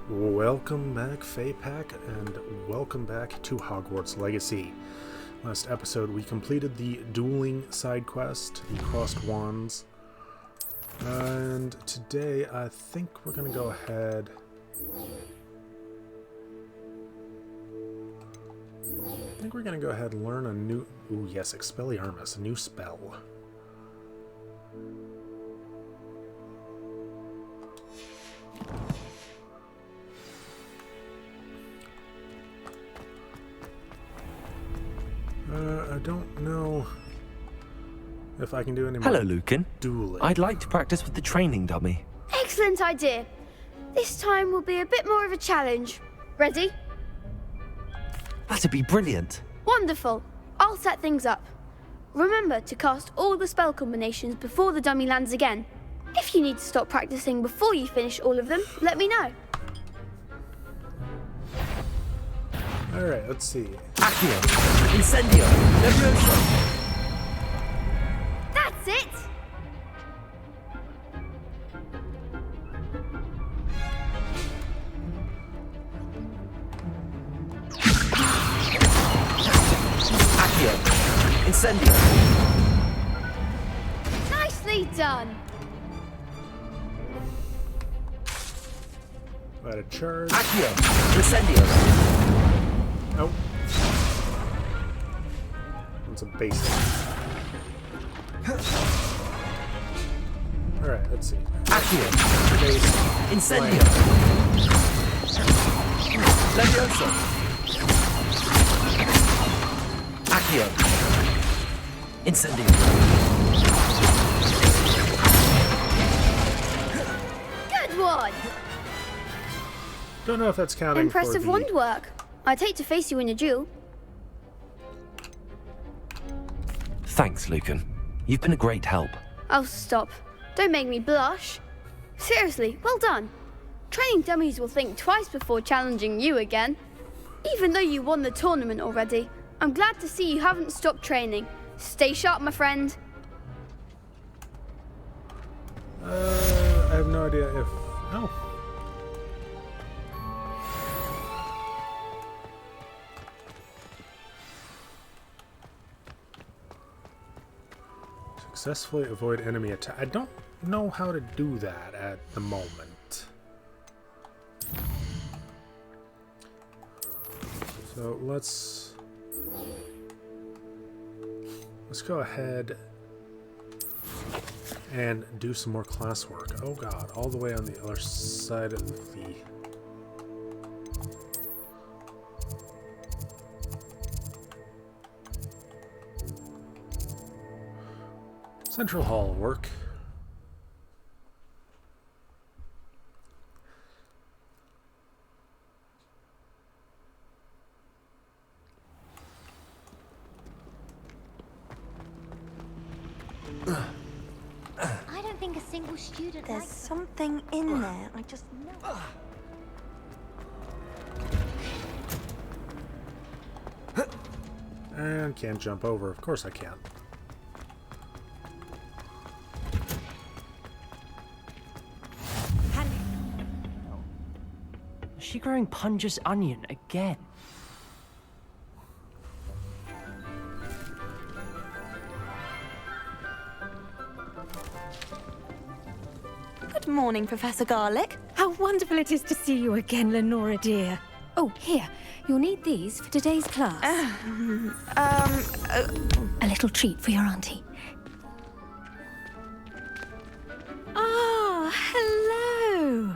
Welcome back, Pack, and welcome back to Hogwarts Legacy. Last episode, we completed the dueling side quest, the crossed wands, and today I think we're going to go ahead. And learn a new. Ooh, yes, Expelliarmus, a new spell. I don't know if I can do any more. Hello, Lucan. Dueling. I'd like to practice with the training dummy. Excellent idea. This time will be a bit more of a challenge. Ready? That'd be brilliant. Wonderful. I'll set things up. Remember to cast all the spell combinations before the dummy lands again. If you need to stop practicing before you finish all of them, let me know. Alright, let's see. Accio, Incendio, Levioso. That's it! Accio, Incendio. Nicely done! Let it charge. Accio, Incendio. Oh. It's a basic. Alright, let's see. Accio, Base. Incendio. Levioso. Accio, Incendio. Good one! Don't know if that's counting. Impressive for the... wand work. I'd hate to face you in a duel. Thanks, Lucan. You've been a great help. Oh, stop. Don't make me blush. Seriously, well done. Training dummies will think twice before challenging you again. Even though you won the tournament already, I'm glad to see you haven't stopped training. Stay sharp, my friend. I have no idea if... Oh. Successfully avoid enemy attack. I don't know how to do that at the moment. So let's go ahead and do some more classwork. Oh god, all the way on the other side of the Central Hall work. I don't think a single student There's likes something in there, I just know. And can't jump over. Of course I can't. Is she growing Punja's onion again? Good morning, Professor Garlick. How wonderful it is to see you again, Lenora dear. Oh, here. You'll need these for today's class. A little treat for your auntie. Ah, hello.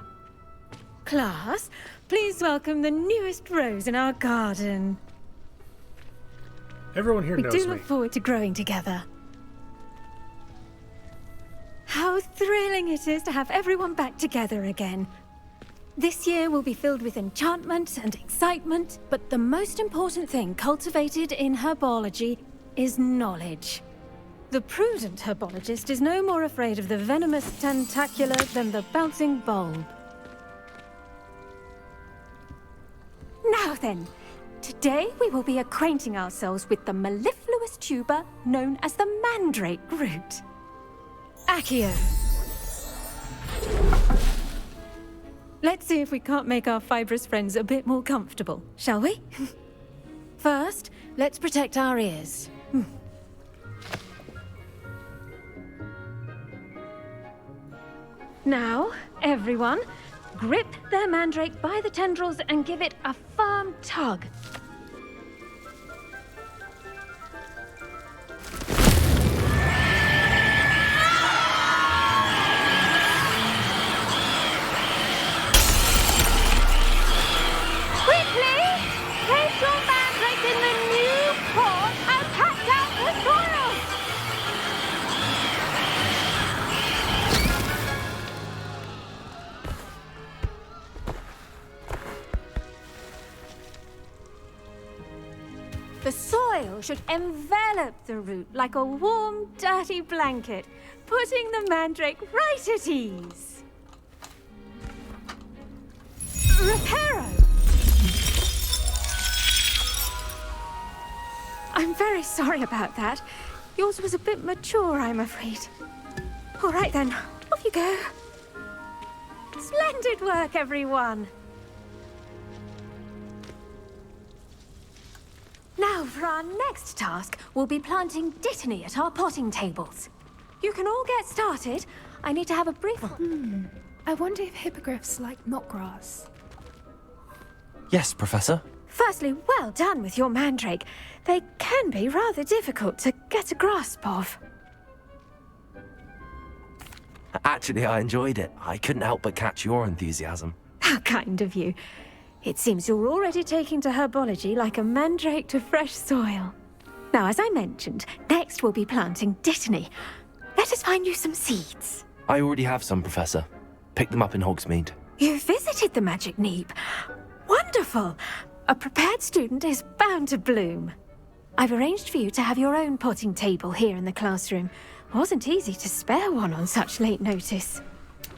Class, please welcome the newest rose in our garden. Everyone here knows We me. do look forward to growing together. How thrilling it is to have everyone back together again. This year will be filled with enchantment and excitement, but the most important thing cultivated in herbology is knowledge. The prudent herbologist is no more afraid of the venomous tentacula than the bouncing bulb. Now then, today we will be acquainting ourselves with the mellifluous tuber known as the mandrake root. Accio. Let's see if we can't make our fibrous friends a bit more comfortable, shall we? First, let's protect our ears. Now, everyone, grip their mandrake by the tendrils and give it a firm tug. Quickly! Place your mandrake in the new pot and pack out the soil! The soil should envelop the root like a warm, dirty blanket, putting the mandrake right at ease. Reparo! I'm very sorry about that. Yours was a bit mature, I'm afraid. All right then, off you go. Splendid work, everyone. Now, for our next task, we'll be planting dittany at our potting tables. You can all get started. I need to have a brief... I wonder if hippogriffs like knotgrass. Yes, Professor. Firstly, well done with your mandrake. They can be rather difficult to get a grasp of. Actually, I enjoyed it. I couldn't help but catch your enthusiasm. How kind of you. It seems you're already taking to herbology like a mandrake to fresh soil. Now, as I mentioned, next we'll be planting dittany. Let us find you some seeds. I already have some, Professor. Picked them up in Hogsmeade. You visited the Magic Neep. Wonderful! A prepared student is bound to bloom. I've arranged for you to have your own potting table here in the classroom. Wasn't easy to spare one on such late notice.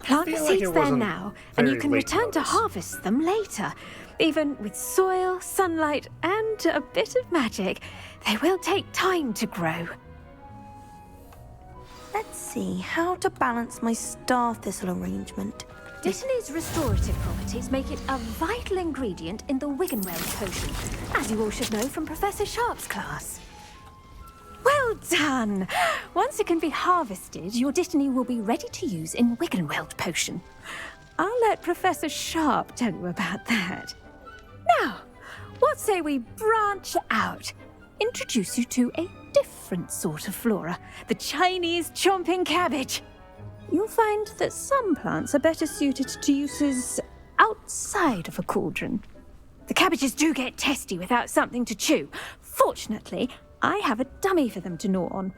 Plant the feel like seeds it there wasn't now, and you very can late return to notice. harvest them later. Even with soil, sunlight, and a bit of magic, they will take time to grow. Let's see how to balance my star thistle arrangement. Dittany's restorative properties make it a vital ingredient in the Wiggenweld potion, as you all should know from Professor Sharp's class. Well done! Once it can be harvested, your dittany will be ready to use in Wiggenweld potion. I'll let Professor Sharp tell you about that. Now, what say we branch out? Introduce you to a different sort of flora, the Chinese chomping cabbage. You'll find that some plants are better suited to uses outside of a cauldron. The cabbages do get testy without something to chew. Fortunately, I have a dummy for them to gnaw on.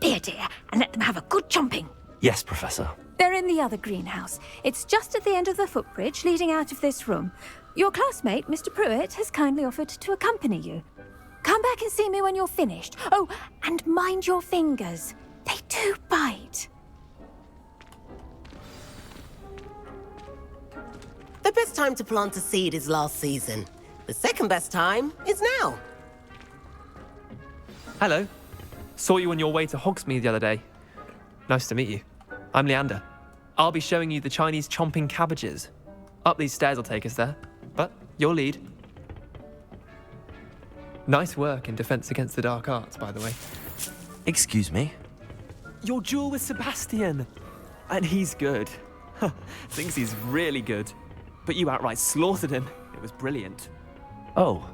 Here, dear, and let them have a good chomping. Yes, Professor. They're in the other greenhouse. It's just at the end of the footbridge leading out of this room. Your classmate, Mr. Pruitt, has kindly offered to accompany you. Come back and see me when you're finished. Oh, and mind your fingers. They do bite. The best time to plant a seed is last season. The second best time is now. Hello. Saw you on your way to Hogsmeade the other day. Nice to meet you. I'm Leander. I'll be showing you the Chinese chomping cabbages. Up these stairs will take us there, but your lead. Nice work in Defense Against the Dark Arts, by the way. Excuse me? Your duel with Sebastian. And he's good. Thinks he's really good. But you outright slaughtered him. It was brilliant. Oh.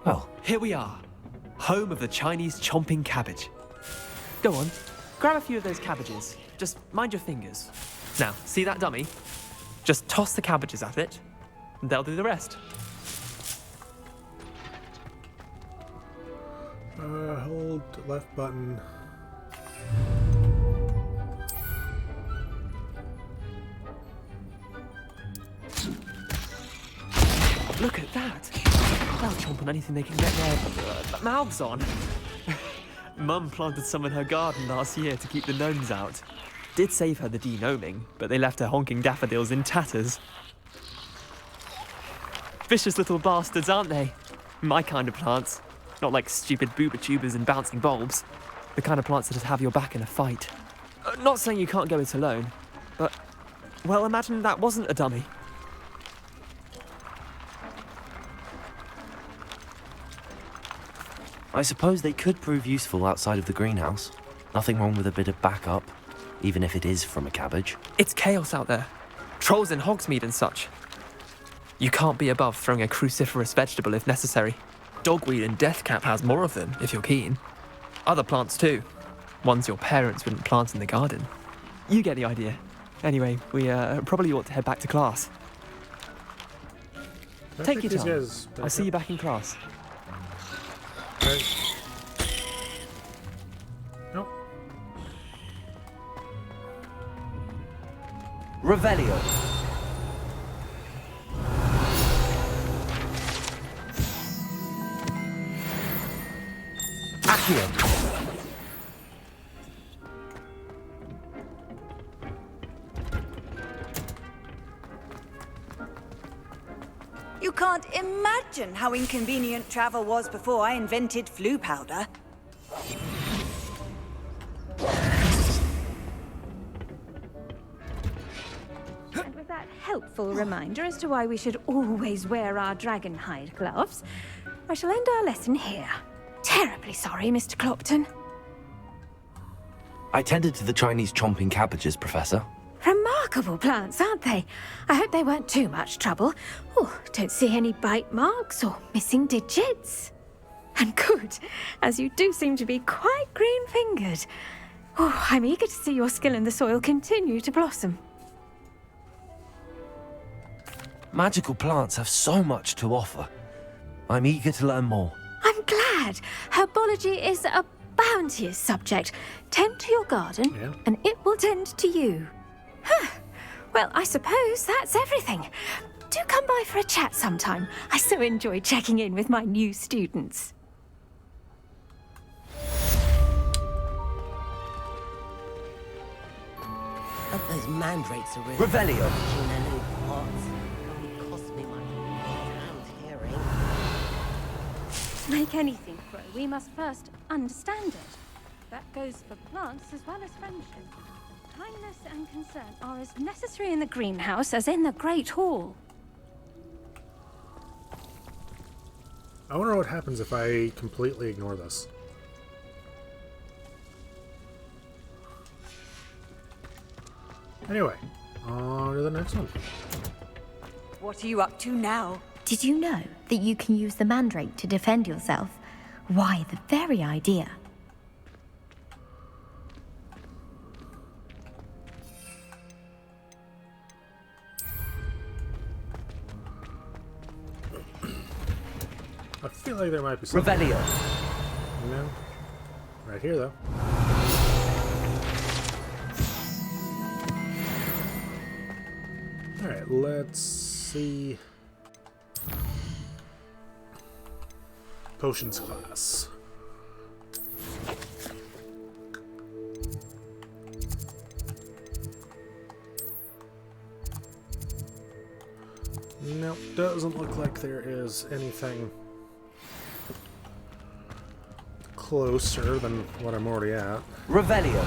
Well, Here we are. Home of the Chinese chomping cabbage. Go on, grab a few of those cabbages. Just mind your fingers. Now, see that dummy? Just toss the cabbages at it, and they'll do the rest. Hold left button. Look at that. They'll chomp on anything they can get their mouths on. Mum planted some in her garden last year to keep the gnomes out. Did save her the de-gnoming, but they left her honking daffodils in tatters. Vicious little bastards, aren't they? My kind of plants. Not like stupid booba tubers and bouncing bulbs. The kind of plants that just have your back in a fight. Not saying you can't go it alone, but, well, imagine that wasn't a dummy. I suppose they could prove useful outside of the greenhouse. Nothing wrong with a bit of backup, even if it is from a cabbage. It's chaos out there. Trolls in Hogsmeade and such. You can't be above throwing a cruciferous vegetable if necessary. Dogweed and deathcap has more of them, if you're keen. Other plants too. Ones your parents wouldn't plant in the garden. You get the idea. Anyway, we probably ought to head back to class. Take your time. I'll see you back in class. Okay. Nope. Revelio. Accio. You can't imagine how inconvenient travel was before I invented flu powder. And with that helpful reminder as to why we should always wear our dragon hide gloves, I shall end our lesson here. Terribly sorry, Mr. Clopton. I tended to the Chinese chomping cabbages, Professor. Remarkable plants, aren't they? I hope they weren't too much trouble. Oh, don't see any bite marks or missing digits. And good, as you do seem to be quite green-fingered. Oh, I'm eager to see your skill in the soil continue to blossom. Magical plants have so much to offer. I'm eager to learn more. I'm glad. Herbology is a bounteous subject. Tend to your garden, and it will tend to you. Well, I suppose that's everything. Do come by for a chat sometime. I so enjoy checking in with my new students. Those mandrakes are really... Revelio. In their little pots. It cost me my damned hearing. Make anything grow, we must first understand it. That goes for plants as well as friendship. Kindness and concern are as necessary in the greenhouse as in the Great Hall. I wonder what happens if I completely ignore this. Anyway, on to the next one. What are you up to now? Did you know that you can use the mandrake to defend yourself? Why, the very idea. I feel like there might be something. Revelio. No. Right here, though. Alright, let's see. Potions class. Nope, doesn't look like there is anything closer than what I'm already at. Revelio.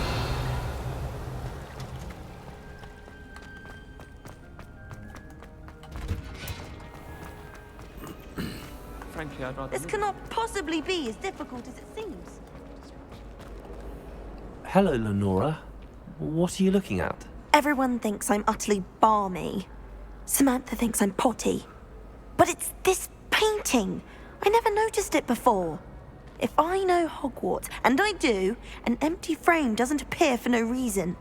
Frankly, I'd rather... This cannot possibly be as difficult as it seems. Hello, Lenora. What are you looking at? Everyone thinks I'm utterly balmy. Samantha thinks I'm potty. But it's this painting. I never noticed it before. If I know Hogwarts, and I do, an empty frame doesn't appear for no reason.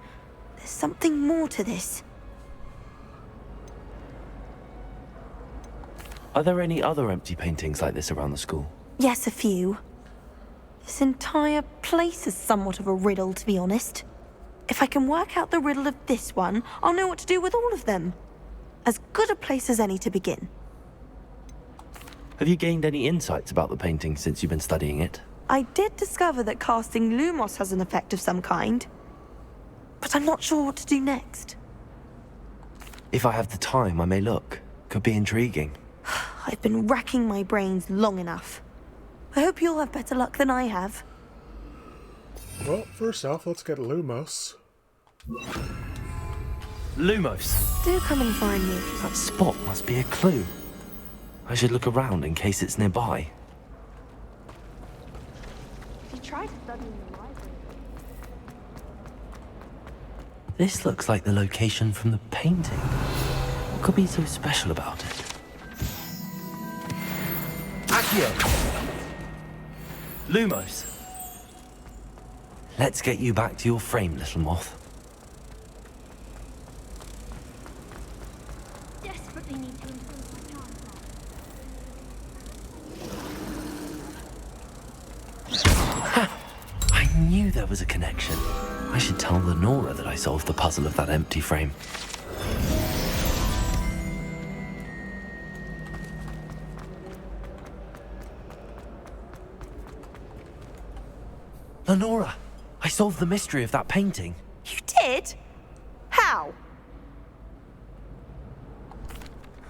There's something more to this. Are there any other empty paintings like this around the school? Yes, a few. This entire place is somewhat of a riddle, to be honest. If I can work out the riddle of this one, I'll know what to do with all of them. As good a place as any to begin. Have you gained any insights about the painting since you've been studying it? I did discover that casting Lumos has an effect of some kind. But I'm not sure what to do next. If I have the time, I may look. Could be intriguing. I've been racking my brains long enough. I hope you'll have better luck than I have. Well, first off, let's get Lumos. Lumos. Do come and find me. That spot must be a clue. I should look around in case it's nearby. try to study in the library. This looks like the location from the painting. What could be so special about it? Accio! Lumos! Let's get you back to your frame, little moth. Desperately need to improve my chance. I knew there was a connection. I should tell Lenora that I solved the puzzle of that empty frame. Lenora, I solved the mystery of that painting. You did? How?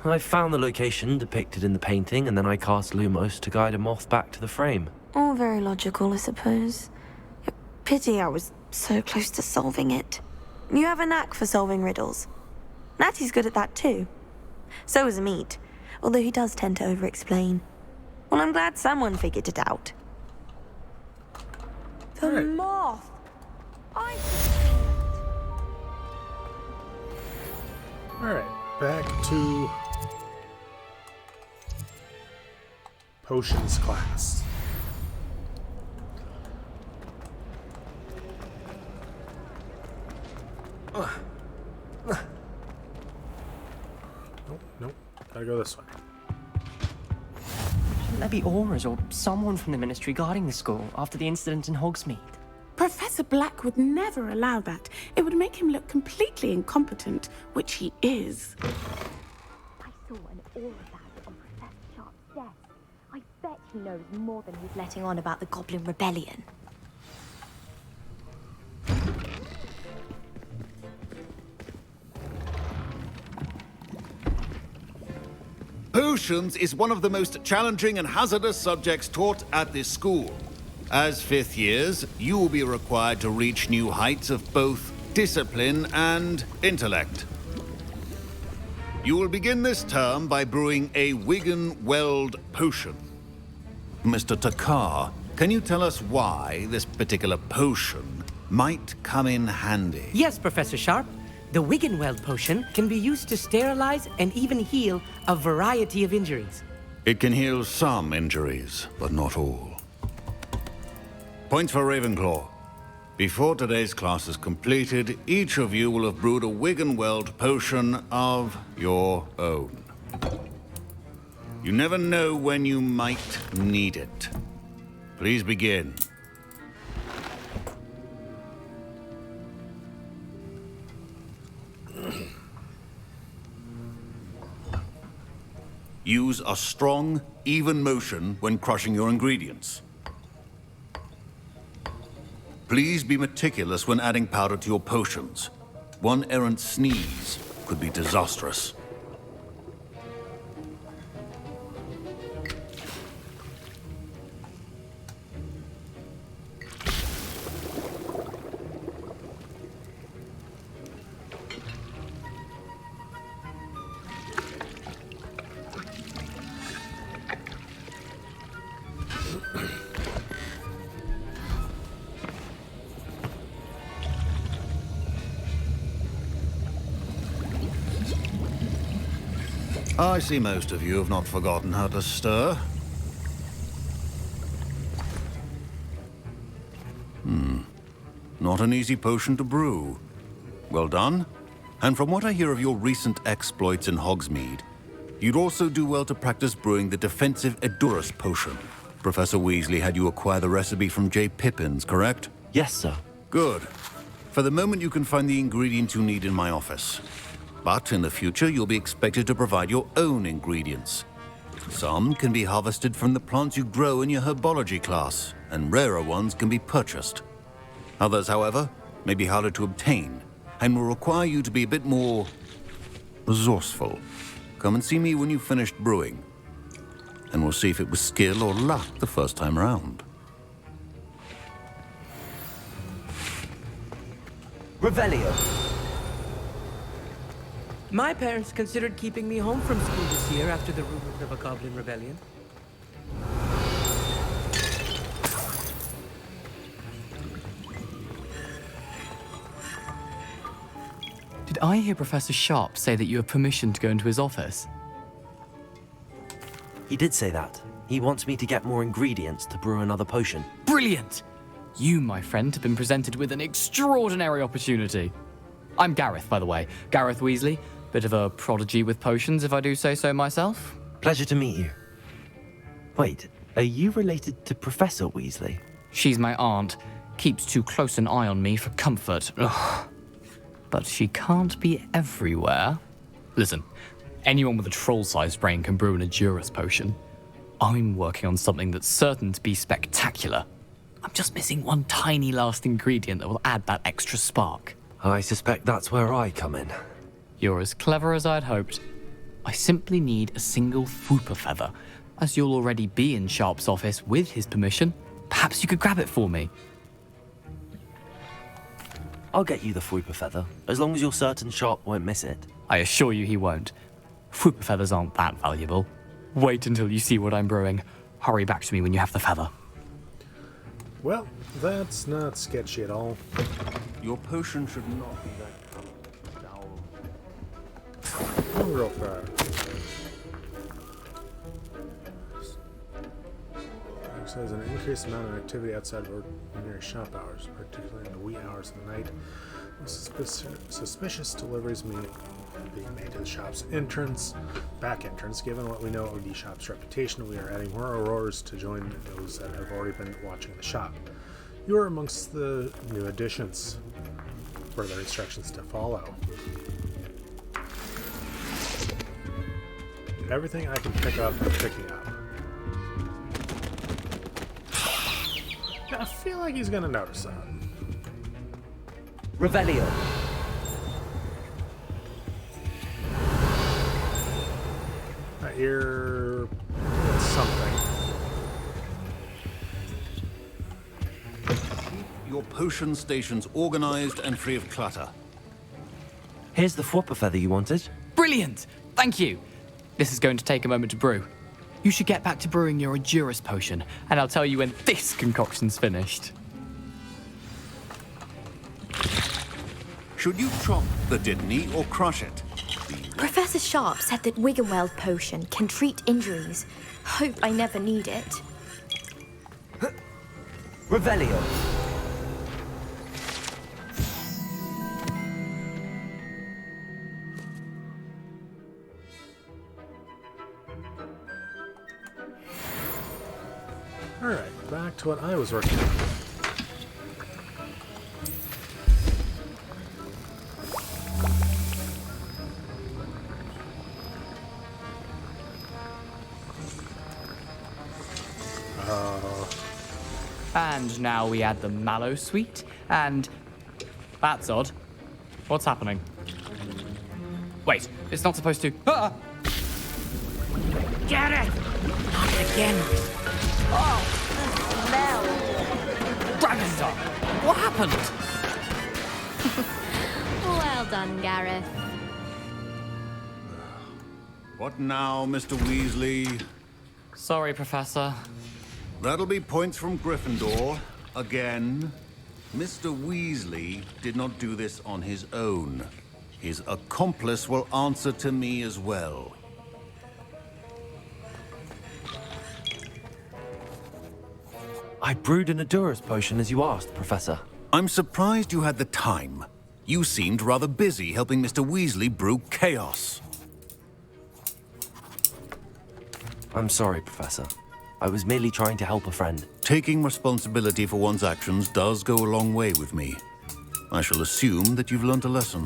I found the location depicted in the painting, and then I cast Lumos to guide a moth back to the frame. All very logical, I suppose. Pity I was so close to solving it. You have a knack for solving riddles. Natty's good at that too. So is Amit, although he does tend to over-explain. Well, I'm glad someone figured it out. The moth! Alright, back to potions class. Nope, gotta go this way. Shouldn't there be Aurors or someone from the Ministry guarding the school after the incident in Hogsmeade? Professor Black would never allow that. It would make him look completely incompetent, which he is. I saw an aura bag on Professor Sharp's desk. I bet he knows more than he's letting on about the Goblin Rebellion. Potions is one of the most challenging and hazardous subjects taught at this school. As fifth years, you will be required to reach new heights of both discipline and intellect. You will begin this term by brewing a Wigan Weld potion. Mr. Takar, can you tell us why this particular potion might come in handy? Yes, Professor Sharp. The Wiggenweld potion can be used to sterilize and even heal a variety of injuries. It can heal some injuries, but not all. Points for Ravenclaw. Before today's class is completed, each of you will have brewed a Wiggenweld potion of your own. You never know when you might need it. Please begin. Use a strong, even motion when crushing your ingredients. Please be meticulous when adding powder to your potions. One errant sneeze could be disastrous. I see most of you have not forgotten how to stir. Not an easy potion to brew. Well done. And from what I hear of your recent exploits in Hogsmeade, you'd also do well to practice brewing the defensive Edurus potion. Professor Weasley had you acquire the recipe from J. Pippin's, correct? Yes, sir. Good. For the moment, you can find the ingredients you need in my office. But in the future, you'll be expected to provide your own ingredients. Some can be harvested from the plants you grow in your herbology class, and rarer ones can be purchased. Others, however, may be harder to obtain, and will require you to be a bit more resourceful. Come and see me when you've finished brewing, and we'll see if it was skill or luck the first time round. Revelio. My parents considered keeping me home from school this year after the rumors of a Goblin Rebellion. Did I hear Professor Sharp say that you have permission to go into his office? He did say that. He wants me to get more ingredients to brew another potion. Brilliant! You, my friend, have been presented with an extraordinary opportunity. I'm Gareth, by the way. Gareth Weasley. Bit of a prodigy with potions, if I do say so myself. Pleasure to meet you. Wait, are you related to Professor Weasley? She's my aunt. Keeps too close an eye on me for comfort. Ugh. But she can't be everywhere. Listen, anyone with a troll-sized brain can brew an Adurus potion. I'm working on something that's certain to be spectacular. I'm just missing one tiny last ingredient that will add that extra spark. I suspect that's where I come in. You're as clever as I'd hoped. I simply need a single Fwooper feather. As you'll already be in Sharp's office with his permission, perhaps you could grab it for me. I'll get you the Fwooper feather, as long as you're certain Sharp won't miss it. I assure you he won't. Fwooper feathers aren't that valuable. Wait until you see what I'm brewing. Hurry back to me when you have the feather. Well, that's not sketchy at all. Your potion should not be that Real fast. It says an increased amount of activity outside of ordinary shop hours, particularly in the wee hours of the night. Suspicious deliveries being made to the shop's back entrance. Given what we know of the shop's reputation, we are adding more aurors to join those that have already been watching the shop. You are amongst the new additions. Further instructions to follow. Everything I can pick up, I'm picking up. I feel like he's gonna notice that. Revelio. I hear something. Keep your potion stations organized and free of clutter. Here's the Fwooper feather you wanted. Brilliant! Thank you. This is going to take a moment to brew. You should get back to brewing your Adurus potion, and I'll tell you when this concoction's finished. Should you chop the Dittany or crush it? Professor Sharp said that Wiggenweld potion can treat injuries. Hope I never need it. Revelio. Alright, back to what I was working on. And now we add the mallow sweet, and... That's odd. What's happening? Wait, it's not supposed to... Ah! Get it! Not again. Oh, the smell. Dragonstar! What happened? Well done, Gareth. What now, Mr. Weasley? Sorry, Professor. That'll be points from Gryffindor. Again. Mr. Weasley did not do this on his own. His accomplice will answer to me as well. I brewed an Adurus potion as you asked, Professor. I'm surprised you had the time. You seemed rather busy helping Mr. Weasley brew chaos. I'm sorry, Professor. I was merely trying to help a friend. Taking responsibility for one's actions does go a long way with me. I shall assume that you've learnt a lesson.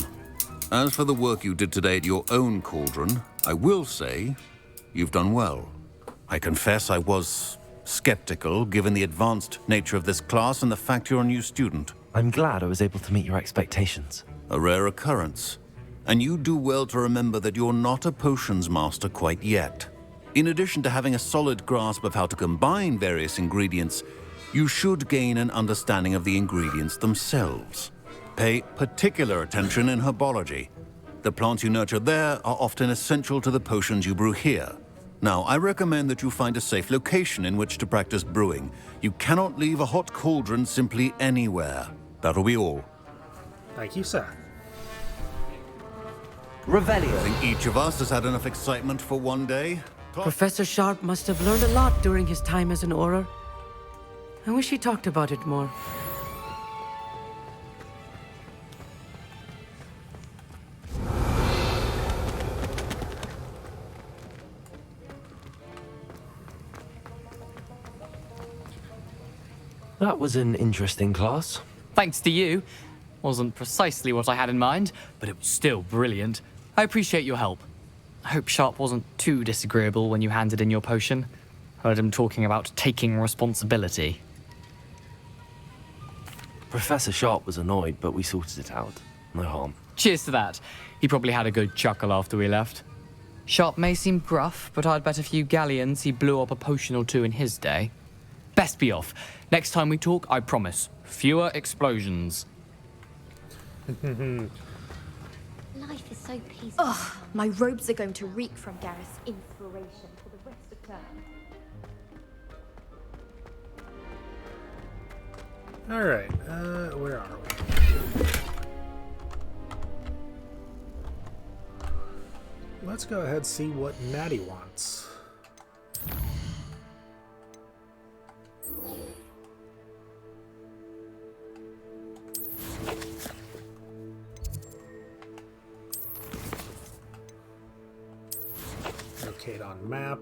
As for the work you did today at your own cauldron, I will say you've done well. I confess I was skeptical, given the advanced nature of this class and the fact you're a new student. I'm glad I was able to meet your expectations. A rare occurrence. And you do well to remember that you're not a potions master quite yet. In addition to having a solid grasp of how to combine various ingredients, you should gain an understanding of the ingredients themselves. Pay particular attention in herbology. The plants you nurture there are often essential to the potions you brew here. Now, I recommend that you find a safe location in which to practice brewing. You cannot leave a hot cauldron simply anywhere. That'll be all. Thank you, sir. Revelio. I think each of us has had enough excitement for one day. Professor Sharp must have learned a lot during his time as an Auror. I wish he talked about it more. That was an interesting class. Thanks to you. Wasn't precisely what I had in mind, but it was still brilliant. I appreciate your help. I hope Sharp wasn't too disagreeable when you handed in your potion. Heard him talking about taking responsibility. Professor Sharp was annoyed, but we sorted it out. No harm. Cheers to that. He probably had a good chuckle after we left. Sharp may seem gruff, but I'd bet a few galleons he blew up a potion or two in his day. Best be off. Next time we talk, I promise. Fewer explosions. Life is so peaceful. Ugh, my robes are going to reek from Gareth's inspiration for the rest of term. Alright, where are we? Let's go ahead and see what Natty wants. Locate on map.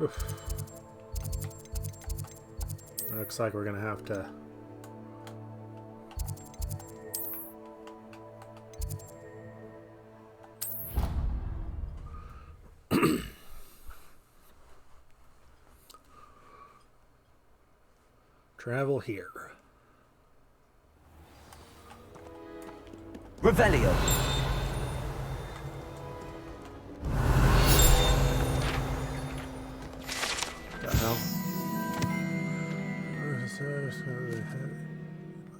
Oof. Looks like we're gonna have to travel here. Revelio. The hell?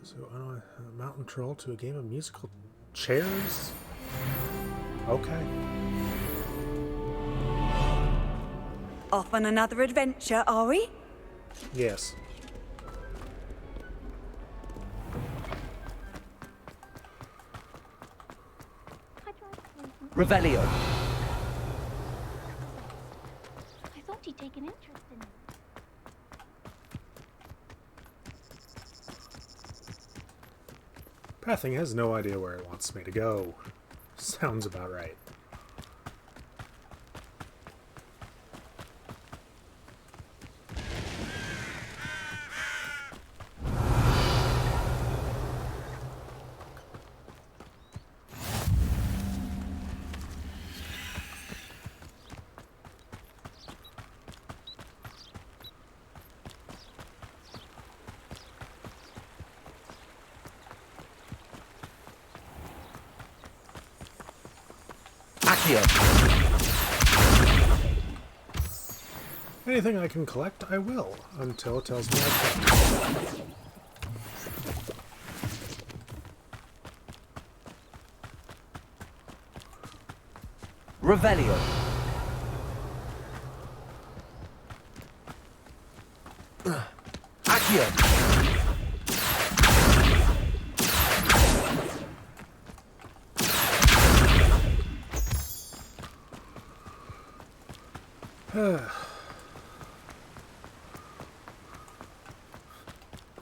So, I don't know, a mountain troll to a game of musical chairs? Okay. Off on another adventure, are we? Yes. Revelio. I thought you'd take an interest in it. Pathing has no idea where it wants me to go. Sounds about right. Anything I can collect, I will, until it tells me I can't. Revelio. Accio.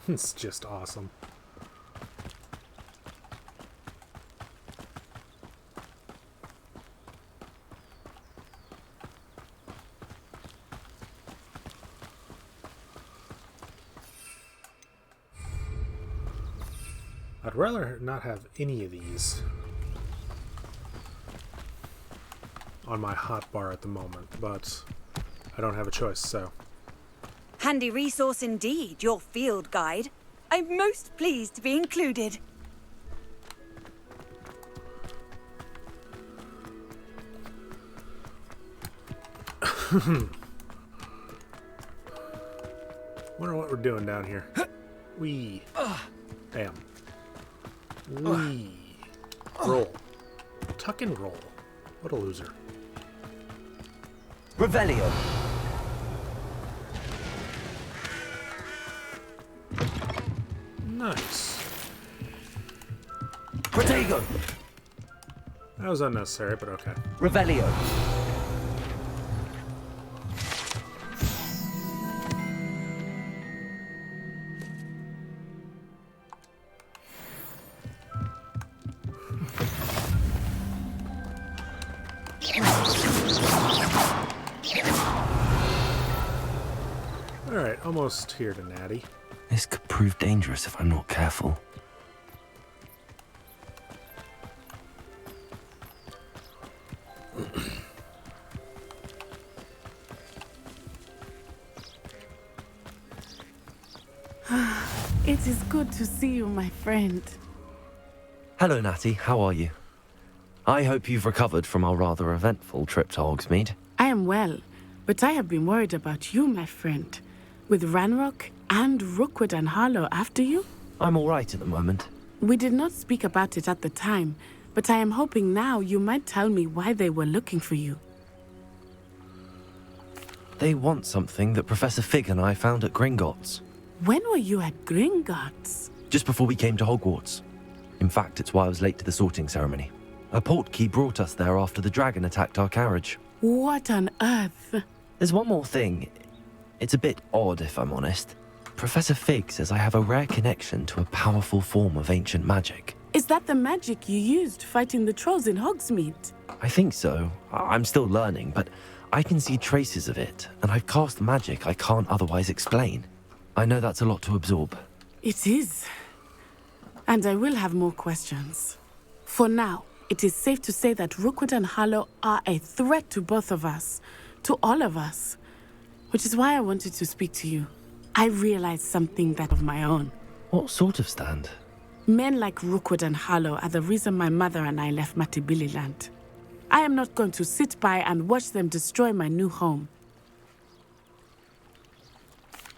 It's just awesome. I'd rather not have any of these on my hotbar at the moment, but I don't have a choice, so. Handy resource indeed, your field guide. I'm most pleased to be included. Wonder what we're doing down here. Wee. Damn. Wee. Roll. Tuck and roll. What a loser. Revelio. Nice. Protego! That was unnecessary, but okay. Revelio. Alright, almost here to Natty. This could prove dangerous if I'm not careful. It is good to see you, my friend. Hello, Natty. How are you? I hope you've recovered from our rather eventful trip to Hogsmeade. I am well, but I have been worried about you, my friend. With Ranrock and Rookwood and Harlow after you? I'm all right at the moment. We did not speak about it at the time, but I am hoping now you might tell me why they were looking for you. They want something that Professor Fig and I found at Gringotts. When were you at Gringotts? Just before we came to Hogwarts. In fact, it's why I was late to the sorting ceremony. A portkey brought us there after the dragon attacked our carriage. What on earth? There's one more thing. It's a bit odd, if I'm honest. Professor Fig says I have a rare connection to a powerful form of ancient magic. Is that the magic you used fighting the trolls in Hogsmeade? I think so. I'm still learning, but I can see traces of it, and I've cast magic I can't otherwise explain. I know that's a lot to absorb. It is. And I will have more questions. For now, it is safe to say that Rookwood and Harlow are a threat to both of us. To all of us. Which is why I wanted to speak to you. I realized something that of my own. What sort of stand? Men like Rookwood and Harlow are the reason my mother and I left Matabeleland. I am not going to sit by and watch them destroy my new home.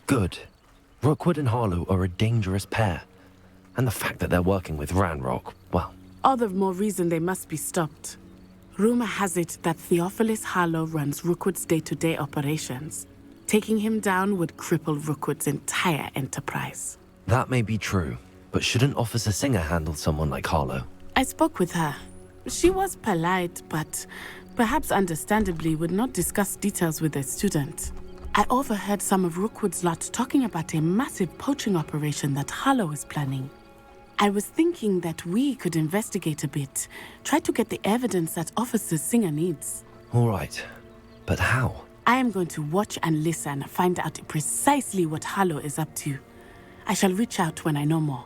Good. Rookwood and Harlow are a dangerous pair. And the fact that they're working with Ranrock, well... All the more reason they must be stopped. Rumor has it that Theophilus Harlow runs Rookwood's day-to-day operations. Taking him down would cripple Rookwood's entire enterprise. That may be true, but shouldn't Officer Singer handle someone like Harlow? I spoke with her. She was polite, but perhaps understandably would not discuss details with a student. I overheard some of Rookwood's lot talking about a massive poaching operation that Harlow is planning. I was thinking that we could investigate a bit, try to get the evidence that Officer Singer needs. All right, but how? I am going to watch and listen, find out precisely what Harlow is up to. I shall reach out when I know more.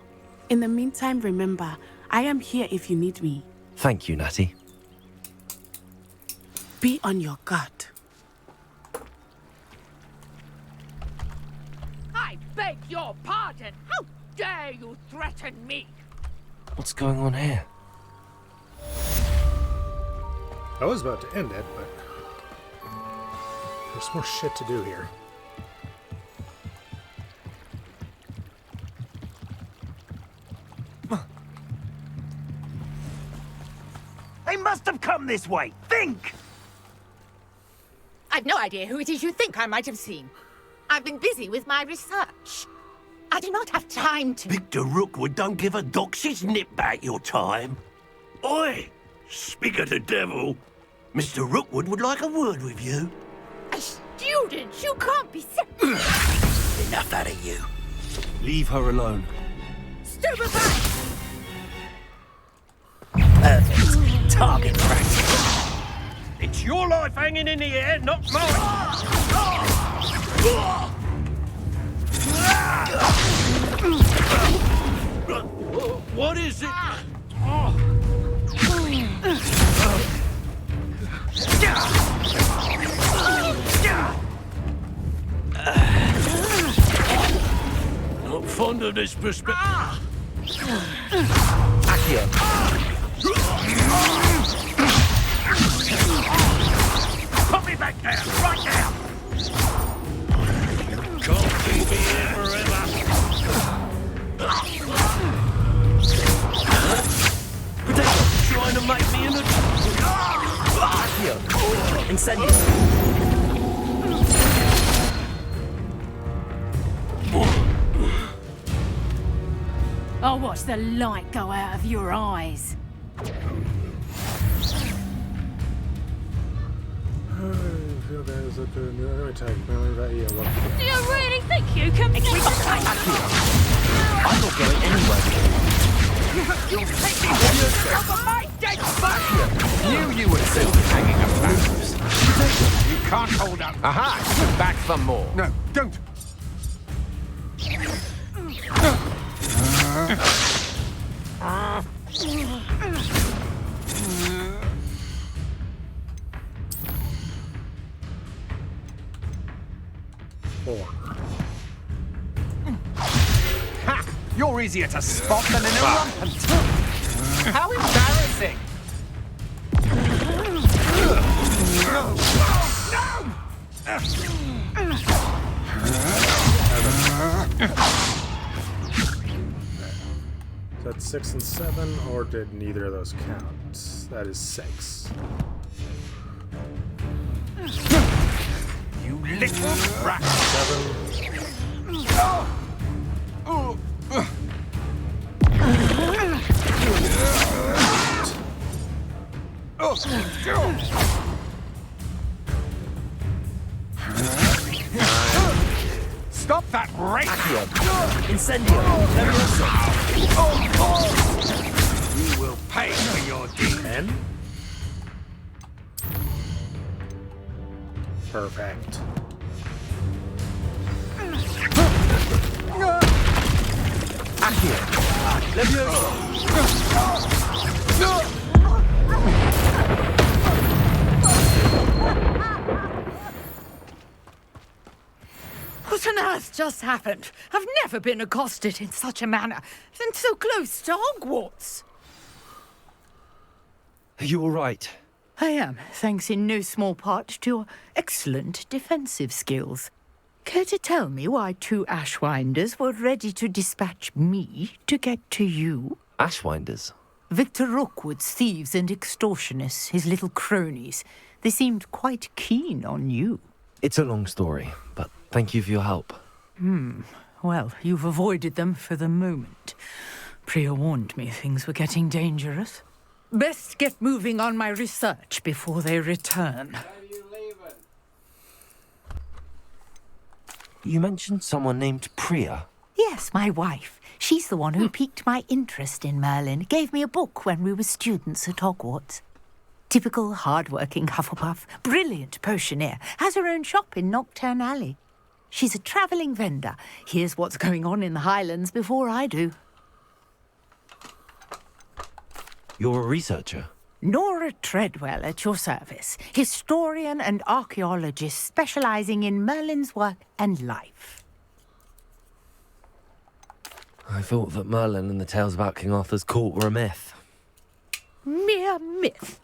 In the meantime, remember, I am here if you need me. Thank you, Natty. Be on your guard. I beg your pardon! How dare you threaten me? What's going on here? I was about to end it, but there's more shit to do here. They must have come this way. Think! I've no idea who it is you think I might have seen. I've been busy with my research. I do not have time to... Victor Rookwood don't give a doxy's nip back your time. Oi! Speak of the devil. Mr. Rookwood would like a word with you. A student? You can't be... Enough out of you. Leave her alone. Stupefy! Perfect. Target practice. It's your life hanging in the air, not mine. What is it? Not fond of this perspective. Put me back down, right now! Can't keep me here forever. Trying to make me in a... Incendio. I'll watch the light go out of your eyes. Do you really think you can beat me? I'm not going anywhere. You'll take me over my dead body! Knew you would still be hanging about. You can't hold out. Aha! Back for more. No, don't! 4. Ha! You're easier to spot than an irrumpent. How embarrassing! So that's 6 and 7, or did neither of those count? That is 6. You little brat! 7. Stop that rape! Incendio! You will pay for your deed. 10. Perfect. What on earth just happened? I've never been accosted in such a manner, and so close to Hogwarts. Are you all right? I am, thanks in no small part to your excellent defensive skills. Care to tell me why 2 Ashwinders were ready to dispatch me to get to you? Ashwinders? Victor Rookwood's thieves and extortionists, his little cronies. They seemed quite keen on you. It's a long story, but thank you for your help. Well, you've avoided them for the moment. Priya warned me things were getting dangerous. Best get moving on my research before they return. You mentioned someone named Priya. Yes, my wife. She's the one who piqued my interest in Merlin. Gave me a book when we were students at Hogwarts. Typical hard-working Hufflepuff, brilliant potioneer, has her own shop in Nocturne Alley. She's a travelling vendor. Here's what's going on in the Highlands before I do. You're a researcher? Nora Treadwell at your service. Historian and archaeologist specialising in Merlin's work and life. I thought that Merlin and the tales about King Arthur's court were a myth. Mere myth.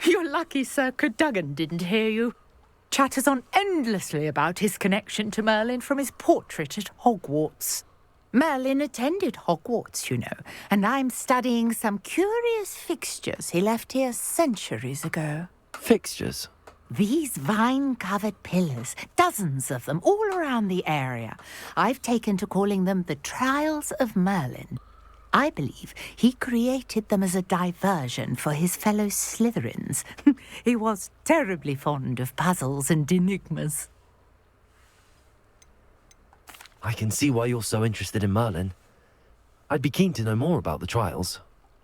You're lucky Sir Cadogan didn't hear you. Chatters on endlessly about his connection to Merlin from his portrait at Hogwarts. Merlin attended Hogwarts, you know, and I'm studying some curious fixtures he left here centuries ago. Fixtures? These vine-covered pillars, dozens of them, all around the area. I've taken to calling them the Trials of Merlin. I believe he created them as a diversion for his fellow Slytherins. He was terribly fond of puzzles and enigmas. I can see why you're so interested in Merlin. I'd be keen to know more about the trials.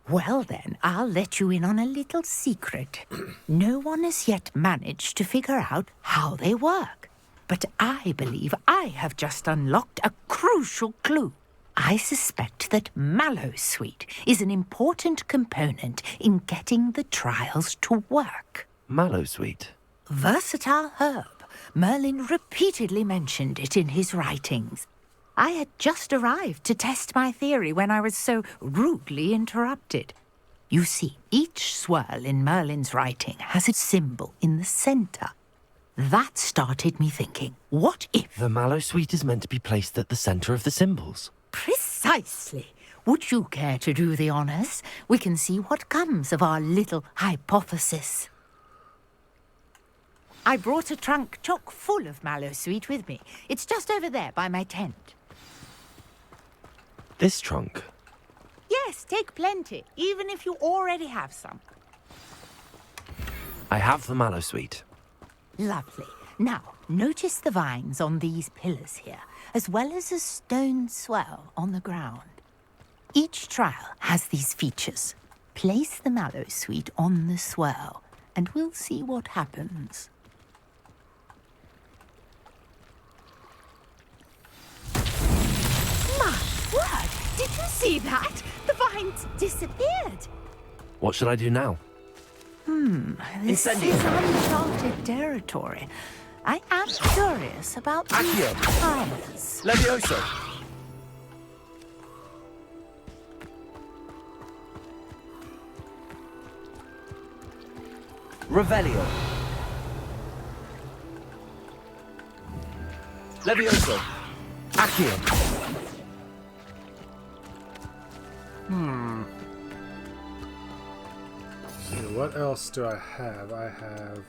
Well then, I'll let you in on a little secret. No one has yet managed to figure out how they work. But I believe I have just unlocked a crucial clue. I suspect that Mallowsweet is an important component in getting the trials to work. Mallowsweet? Versatile herb. Merlin repeatedly mentioned it in his writings. I had just arrived to test my theory when I was so rudely interrupted. You see, each swirl in Merlin's writing has a symbol in the centre. That started me thinking, what if... The Mallowsweet is meant to be placed at the centre of the symbols. Precisely. Would you care to do the honours? We can see what comes of our little hypothesis. I brought a trunk chock full of Mallowsweet with me. It's just over there by my tent. This trunk? Yes, take plenty, even if you already have some. I have the mallow sweet. Lovely. Now, notice the vines on these pillars here, as well as a stone swell on the ground. Each trial has these features. Place the mallow sweet on the swell, and we'll see what happens. My word! Did you see that? The vines disappeared. What should I do now? This is uncharted territory. I am curious about these Accio. tires. Levioso! Revelio. Levioso. Accio. See, what else do I have? I have...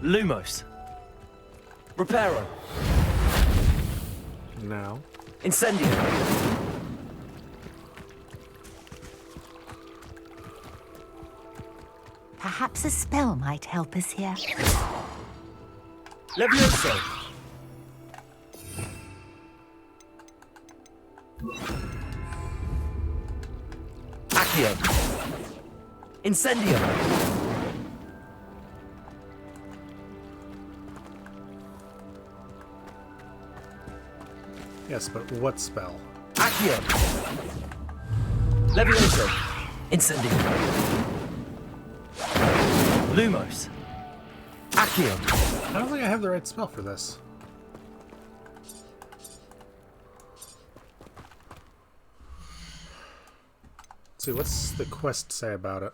Lumos. Reparo. Now. Incendio. Perhaps a spell might help us here. Levioso. Accio. Incendio. Yes, but what spell? Accio. Levioso. Incendio. Lumos. Accio. I don't think I have the right spell for this. Let's see, what's the quest say about it?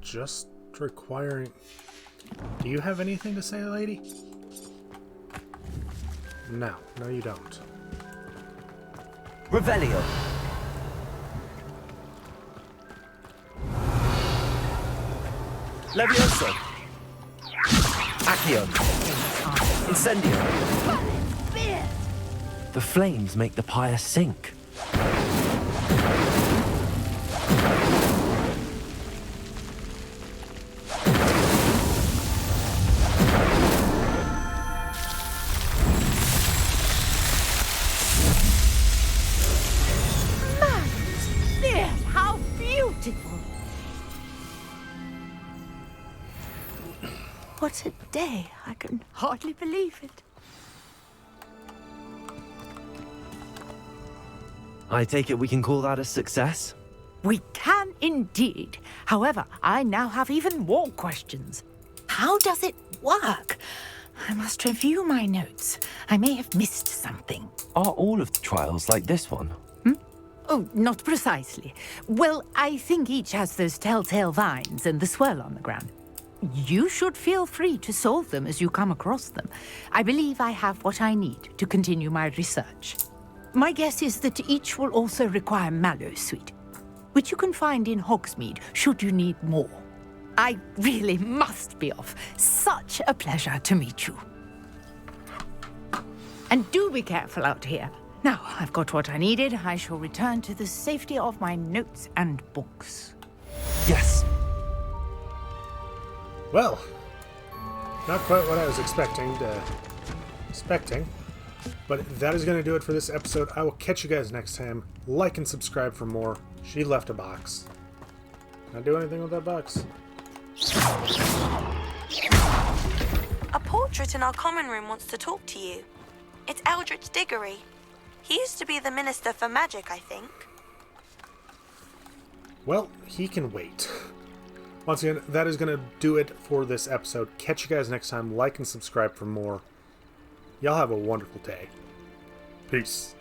Just requiring... Do you have anything to say, lady? No, you don't. Revelio. Levioso. Accio. Incendio. The flames make the pyre sink. How beautiful! What a day! I can hardly believe it. I take it we can call that a success? We can indeed. However, I now have even more questions. How does it work? I must review my notes. I may have missed something. Are all of the trials like this one? Oh, not precisely. Well, I think each has those telltale vines and the swirl on the ground. You should feel free to solve them as you come across them. I believe I have what I need to continue my research. My guess is that each will also require mallow sweet, which you can find in Hogsmeade should you need more. I really must be off. Such a pleasure to meet you. And do be careful out here. Now, I've got what I needed. I shall return to the safety of my notes and books. Yes. Well, not quite what I was expecting. But that is going to do it for this episode. I will catch you guys next time. Like and subscribe for more. She left a box. Can I do anything with that box? A portrait in our common room wants to talk to you. It's Eldritch Diggory. He used to be the Minister for Magic, I think. Well, he can wait. Once again, that is going to do it for this episode. Catch you guys next time. Like and subscribe for more. Y'all have a wonderful day. Peace.